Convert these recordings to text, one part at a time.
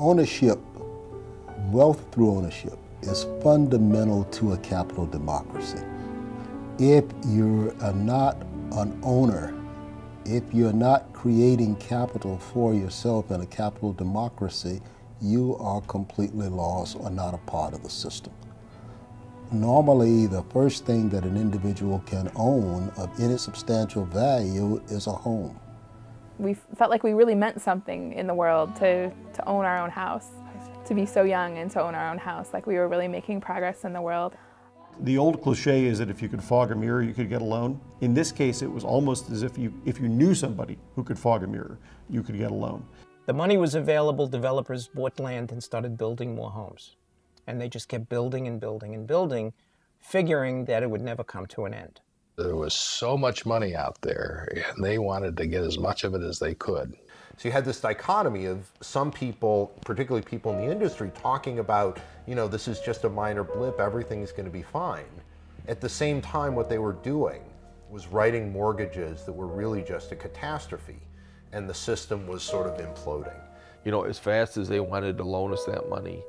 ownership, wealth through ownership, is fundamental to a capital democracy. If you are not an owner, if you're not creating capital for yourself in a capital democracy, you are completely lost or not a part of the system. Normally, the first thing that an individual can own of any substantial value is a home. We felt like we really meant something in the world to own our own house, to be so young and to own our own house, like we were really making progress in the world. The old cliche is that if you could fog a mirror, you could get a loan. In this case, it was almost as if you knew somebody who could fog a mirror, you could get a loan. The money was available, developers bought land and started building more homes. And they just kept building and building and building, figuring that it would never come to an end. There was so much money out there, and they wanted to get as much of it as they could. So you had this dichotomy of some people, particularly people in the industry, talking about, you know, this is just a minor blip, everything is going to be fine. At the same time, what they were doing was writing mortgages that were really just a catastrophe, and the system was sort of imploding. You know, as fast as they wanted to loan us that money,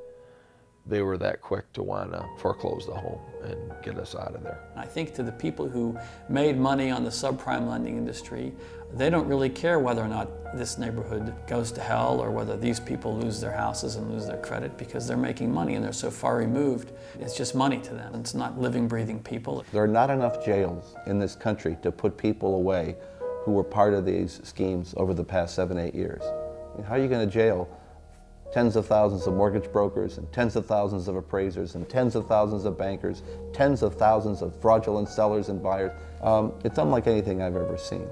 they were that quick to want to foreclose the home and get us out of there. I think to the people who made money on the subprime lending industry, they don't really care whether or not this neighborhood goes to hell or whether these people lose their houses and lose their credit, because they're making money and they're so far removed. It's just money to them. It's not living, breathing people. There are not enough jails in this country to put people away who were part of these schemes over the past 7, 8 years. I mean, how are you going to jail tens of thousands of mortgage brokers and tens of thousands of appraisers and tens of thousands of bankers, tens of thousands of fraudulent sellers and buyers? It's unlike anything I've ever seen.